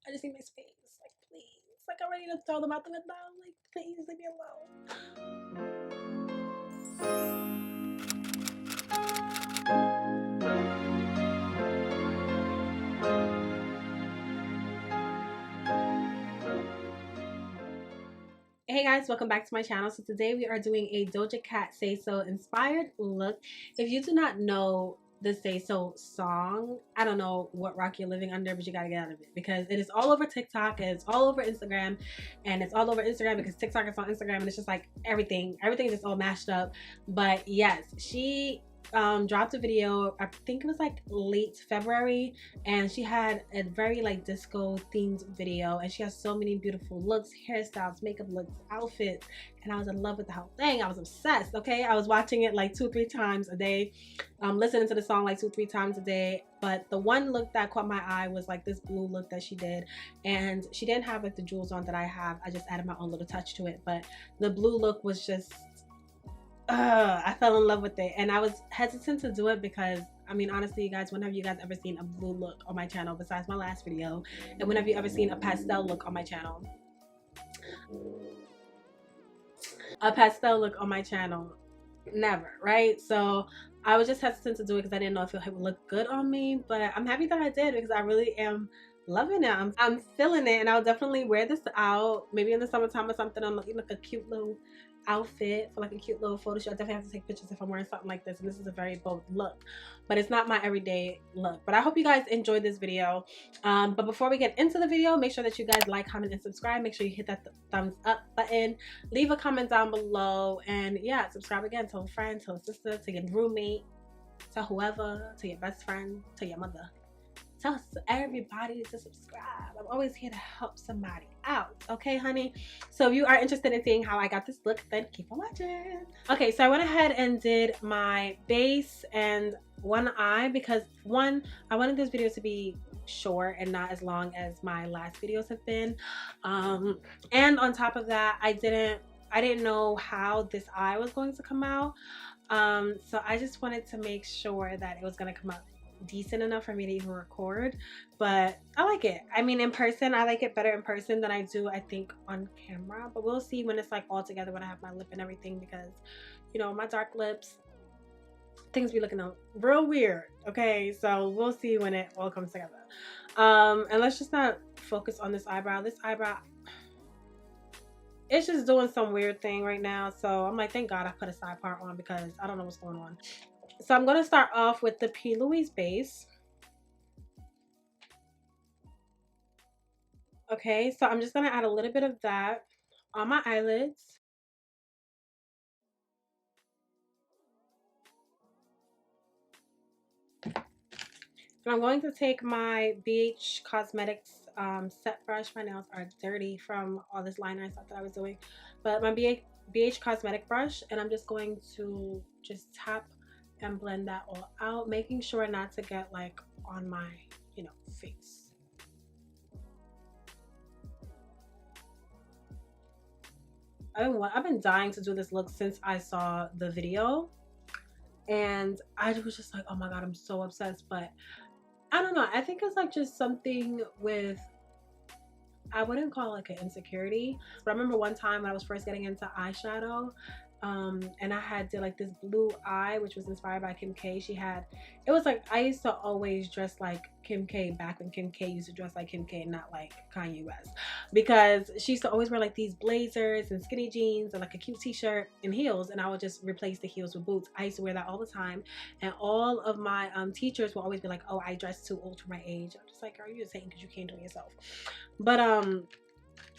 I just need my space. Like, please. Like, I'm ready to throw them out the window. Like, please leave me alone. Hey guys, welcome back to my channel. So today we are doing a Doja Cat Say So inspired look. If you do not know the Say So song, I don't know what rock you're living under, but you gotta get out of it because it is all over TikTok and it's all over Instagram, and it's all over Instagram because TikTok is on Instagram, and it's just like everything is just all mashed up. But yes, she dropped a video, I think it was like late February, and she had a very like disco themed video, and she has so many beautiful looks, hairstyles, makeup looks, outfits, and I was in love with the whole thing. I was obsessed. Okay, I was watching it like 2-3 times a day, listening to the song like 2-3 times a day. But the one look that caught my eye was like this blue look that she did, and she didn't have like the jewels on that I have. I just added my own little touch to it, but the blue look was just I fell in love with it, and I was hesitant to do it because, I mean, honestly, you guys, when have you guys ever seen a blue look on my channel besides my last video? And when have you ever seen a pastel look on my channel? A pastel look on my channel? Never, right? So I was just hesitant to do it because I didn't know if it would look good on me, but I'm happy that I did because I really am loving it. I'm feeling it, and I'll definitely wear this out maybe in the summertime or something. I'm looking like a cute little outfit for like a cute little photo shoot. I definitely have to take pictures if I'm wearing something like this, and this is a very bold look, but it's not my everyday look. But I hope you guys enjoyed this video. But before we get into the video, make sure that you guys like, comment, and subscribe. Make sure you hit that thumbs up button, leave a comment down below, and yeah, subscribe again. Tell a friend, tell a sister, to your roommate, to whoever, to your best friend, to your mother. Tell everybody to subscribe. I'm always here to help somebody out, okay, honey? So if you are interested in seeing how I got this look, then keep on watching. Okay, so I went ahead and did my base and one eye because, one, I wanted this video to be short and not as long as my last videos have been. And on top of that, I didn't know how this eye was going to come out. So I just wanted to make sure that it was going to come out decent enough for me to even record. But I like it. I mean, in person, I like it better in person than I do, I think, on camera. But we'll see when it's like all together, when I have my lip and everything, because, you know, my dark lips, things be looking real weird. Okay, so we'll see when it all comes together. And let's just not focus on this eyebrow. This eyebrow, it's just doing some weird thing right now. So I'm like, thank God I put a side part on because I don't know what's going on. So I'm going to start off with the Plouise base. Okay, so I'm just going to add a little bit of that on my eyelids. And I'm going to take my BH Cosmetics set brush. My nails are dirty from all this liner and stuff that I was doing. But my BH Cosmetic brush, and I'm just going to just tap and blend that all out, making sure not to get like on my, you know, face. I've been dying to do this look since I saw the video, and I was just like, oh my God, I'm so obsessed. But I don't know, I think it's like just something with, I wouldn't call it like an insecurity, but I remember one time when I was first getting into eyeshadow, and I did like this blue eye, which was inspired by Kim K. It was like, I used to always dress like Kim K back when Kim K used to dress like Kim K, not like Kanye West, because she used to always wear like these blazers and skinny jeans and like a cute t-shirt and heels, and I would just replace the heels with boots. I used to wear that all the time, and all of my teachers will always be like, oh, I dress too old for my age. I'm just like, girl, you're just hating because you can't do it yourself. But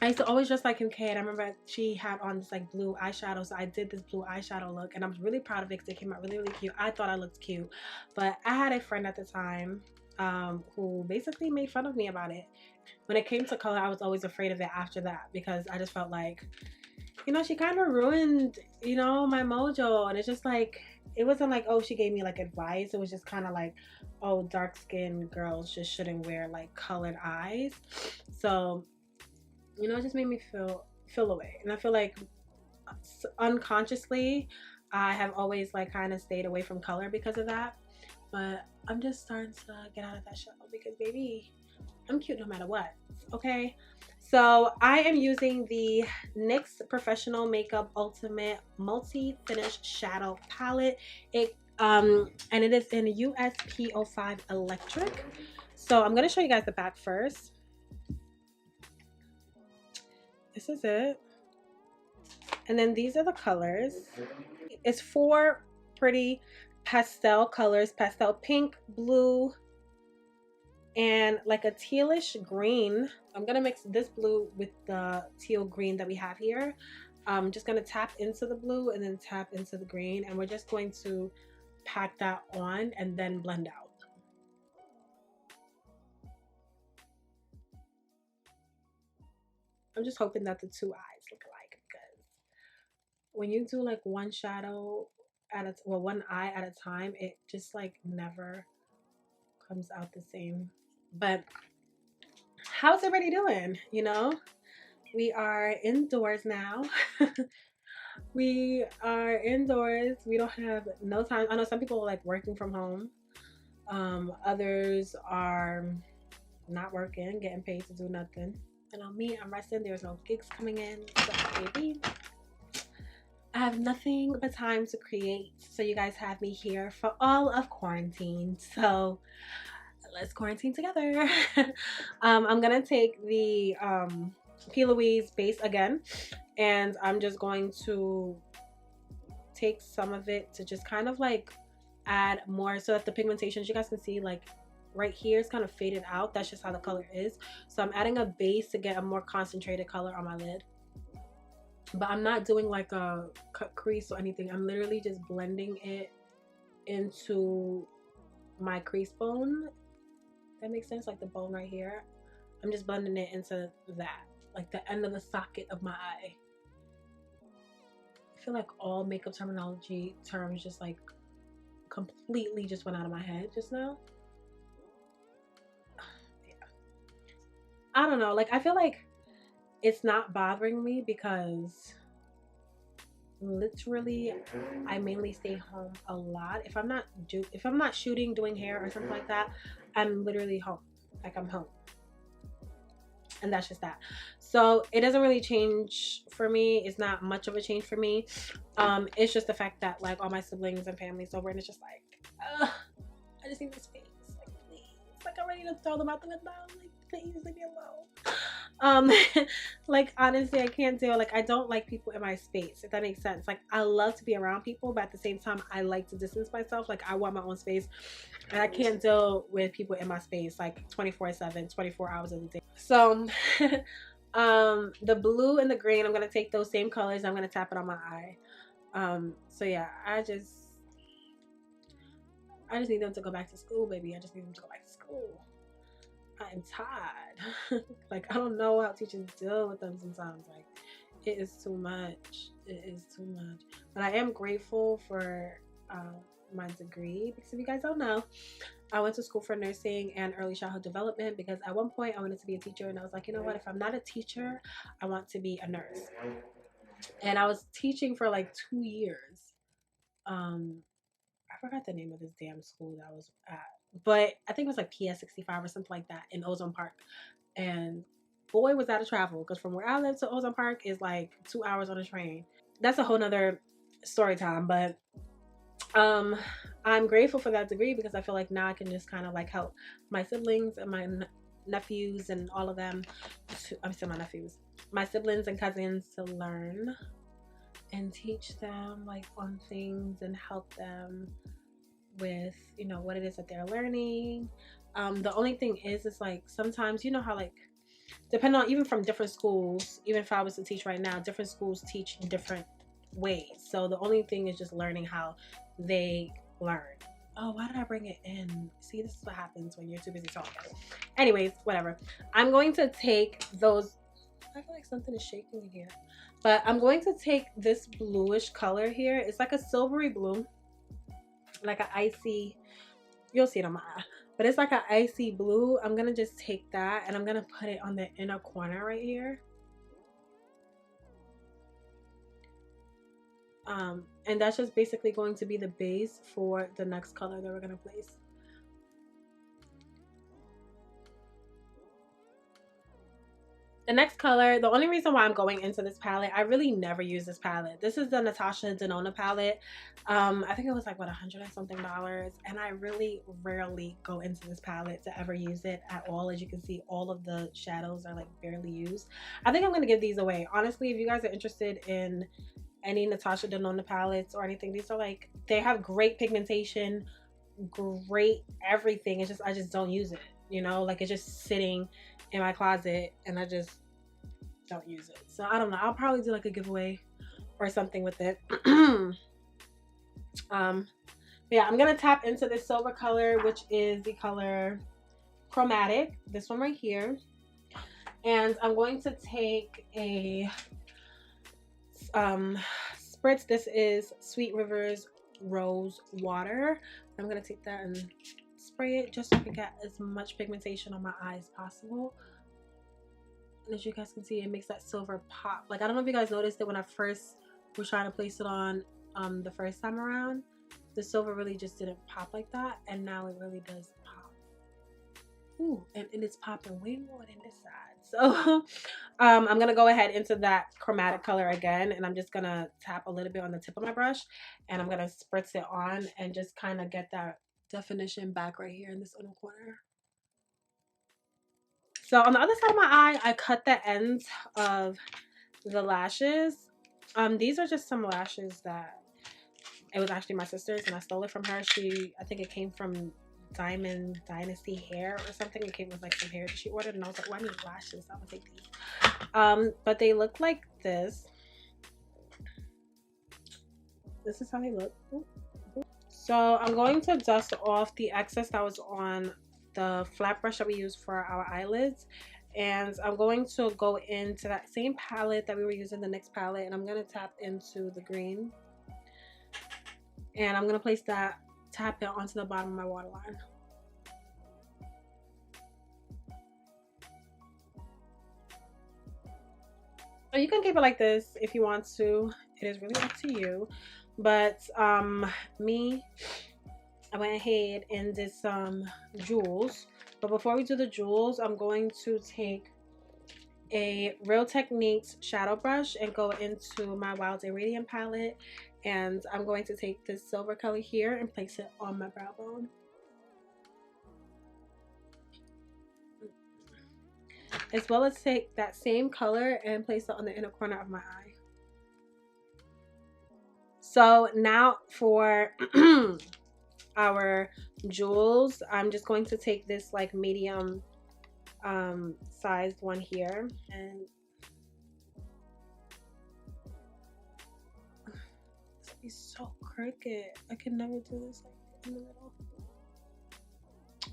I used to always dress like Kim K, and I remember she had on this like blue eyeshadow, so I did this blue eyeshadow look, and I was really proud of it because it came out really, really cute. I thought I looked cute, but I had a friend at the time who basically made fun of me about it. When it came to color, I was always afraid of it after that because I just felt like, you know, she kind of ruined, you know, my mojo. And it's just like, it wasn't like, oh, she gave me like advice. It was just kind of like, oh, dark-skinned girls just shouldn't wear like colored eyes. So, you know, it just made me feel away. And I feel like unconsciously I have always like kind of stayed away from color because of that. But I'm just starting to get out of that shell because, baby, I'm cute no matter what. Okay, so I am using the NYX Professional Makeup Ultimate Multi Finish Shadow Palette. And it is in USP05 Electric. So I'm gonna show you guys the back first. This is it, and then these are the colors. It's four pretty pastel colors: pastel pink, blue, and like a tealish green. I'm gonna mix this blue with the teal green that we have here. I'm just gonna tap into the blue and then tap into the green, and we're just going to pack that on and then blend out. I'm just hoping that the two eyes look alike, because when you do like one shadow at a one eye at a time, it just like never comes out the same. But how's everybody doing? You know, we are indoors now. We are indoors. We don't have no time. I know some people are like working from home. Others are not working, getting paid to do nothing. And on me, I'm resting. There's no gigs coming in. So baby, I have nothing but time to create. So you guys have me here for all of quarantine. So let's quarantine together. I'm gonna take the Plouise base again, and I'm just going to take some of it to just kind of like add more, so that the pigmentations, you guys can see, like right here is kind of faded out. That's just how the color is. So I'm adding a base to get a more concentrated color on my lid, but I'm not doing like a cut crease or anything. I'm literally just blending it into my crease bone. That makes sense, like the bone right here. I'm just blending it into that, like the end of the socket of my eye. I feel like all makeup terminology terms just like completely just went out of my head just now. Yeah. I don't know, like I feel like it's not bothering me because literally I mainly stay home a lot. If I'm not shooting, doing hair or something like that, I'm literally home. Like I'm home. And that's just that. So it doesn't really change for me. It's not much of a change for me. It's just the fact that like all my siblings and family's over, and it's just like I just need this space. Like please. Like I'm ready to throw them out the window. Like please leave me alone. Like honestly, I can't deal. Like I don't like people in my space, if that makes sense. Like I love to be around people, but at the same time I like to distance myself. Like I want my own space, and I can't deal with people in my space like 24/7, 24 hours of the day. So the blue and the green, I'm gonna take those same colors, I'm gonna tap it on my eye. So yeah, I just need them to go back to school, baby. I just need them to go back to school. I'm tired. Like I don't know how teachers deal with them sometimes. Like it is too much. It is too much. But I am grateful for my degree, because if you guys don't know, I went to school for nursing and early childhood development, because at one point I wanted to be a teacher, and I was like, you know what, if I'm not a teacher, I want to be a nurse. And I was teaching for like 2 years. I forgot the name of this damn school that I was at, but I think it was like PS65 or something like that in Ozone Park. And boy, was that a travel, because from where I live to Ozone Park is like 2 hours on a train. That's a whole nother story time. But I'm grateful for that degree, because I feel like now I can just kind of like help my siblings and my nephews and all of them I'm still my nephews, my siblings and cousins, to learn and teach them like on things and help them with, you know, what it is that they're learning. The only thing is like sometimes, you know how like depending on, even from different schools, even if I was to teach right now, different schools teach in different ways. So the only thing is just learning how they learn. Oh, why did I bring it in? See, this is what happens when you're too busy talking. Anyways, whatever. I'm going to take those. I feel like something is shaking in here. But I'm going to take this bluish color here. It's like a silvery blue, like an icy, you'll see it on my eye, but it's like an icy blue. I'm gonna just take that and I'm gonna put it on the inner corner right here. And that's just basically going to be the base for the next color that we're gonna place. The next color, the only reason why I'm going into this palette, I really never use this palette. This is the Natasha Denona palette. I think it was like, what, $100 and something. And I really rarely go into this palette to ever use it at all. As you can see, all of the shadows are like barely used. I think I'm going to give these away. Honestly, if you guys are interested in any Natasha Denona palettes or anything, these are like, they have great pigmentation, great everything. It's just, I just don't use it. You know, like it's just sitting in my closet and I just don't use it. So I don't know. I'll probably do like a giveaway or something with it. Yeah, I'm gonna tap into this silver color, which is the color Chromatic. This one right here. And I'm going to take a spritz. This is Sweet Rivers Rose Water. I'm gonna take that and spray it just so I can get as much pigmentation on my eye as possible. And as you guys can see, it makes that silver pop. Like, I don't know if you guys noticed it when I first was trying to place it on the first time around. The silver really just didn't pop like that, and now it really does pop. Ooh, and it's popping way more than this side. So I'm gonna go ahead into that chromatic color again, and I'm just gonna tap a little bit on the tip of my brush, and I'm gonna spritz it on and just kind of get that definition back right here in this inner corner. So on the other side of my eye, I cut the ends of the lashes. These are just some lashes that it was actually my sister's, and I stole it from her. I think it came from Diamond Dynasty Hair or something. It came with like some hair that she ordered, and I was like, well, I need lashes. I'm gonna take these. But they look like this. This is how they look. So I'm going to dust off the excess that was on the flat brush that we use for our eyelids, and I'm going to go into that same palette that we were using, the NYX palette, and I'm going to tap into the green, and I'm going to place that, tap it onto the bottom of my waterline. So you can keep it like this if you want to. It is really up to you, but I went ahead and did some jewels. But before we do the jewels, I'm going to take a Real Techniques shadow brush and go into my Wild and Radiant palette. And I'm going to take this silver color here and place it on my brow bone. As well as take that same color and place it on the inner corner of my eye. So now for our jewels, I'm just going to take this like medium sized one here, and it's so crooked. I can never do this like in the middle.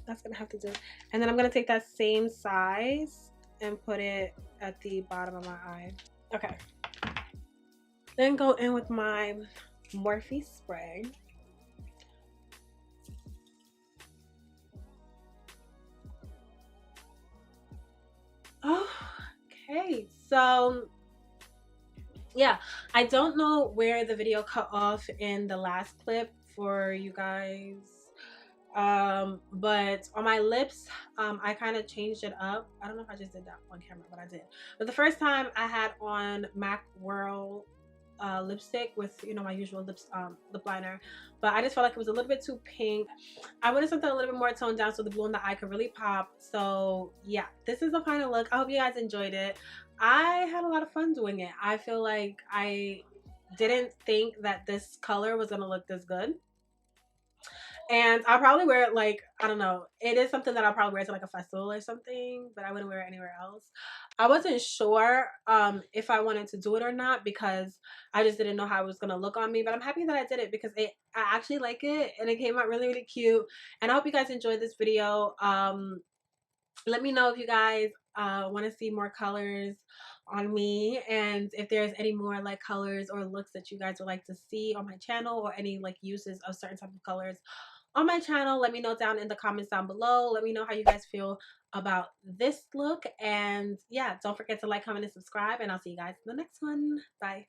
That's gonna have to do. And then I'm gonna take that same size and put it at the bottom of my eye. Okay, then go in with my Morphe spray. Okay, so yeah, I don't know where the video cut off in the last clip for you guys, but on my lips, I kind of changed it up. I don't know if I just did that on camera, but I did. But the first time I had on MAC World lipstick with, you know, my usual lip liner, but I just felt like it was a little bit too pink. I wanted something a little bit more toned down so the blue in the eye could really pop. So yeah, this is the final look. I hope you guys enjoyed it. I had a lot of fun doing it. I feel like I didn't think that this color was gonna look this good. And I'll probably wear it, like, I don't know. It is something that I'll probably wear to like a festival or something, but I wouldn't wear it anywhere else. I wasn't sure if I wanted to do it or not because I just didn't know how it was going to look on me. But I'm happy that I did it because I actually like it and it came out really, really cute. And I hope you guys enjoyed this video. Let me know if you guys want to see more colors on me, and if there's any more like colors or looks that you guys would like to see on my channel, or any like uses of certain type of colors on my channel. Let me know down in the comments down below. Let me know how you guys feel about this look, and yeah, don't forget to like, comment, and subscribe, and I'll see you guys in the next one. Bye.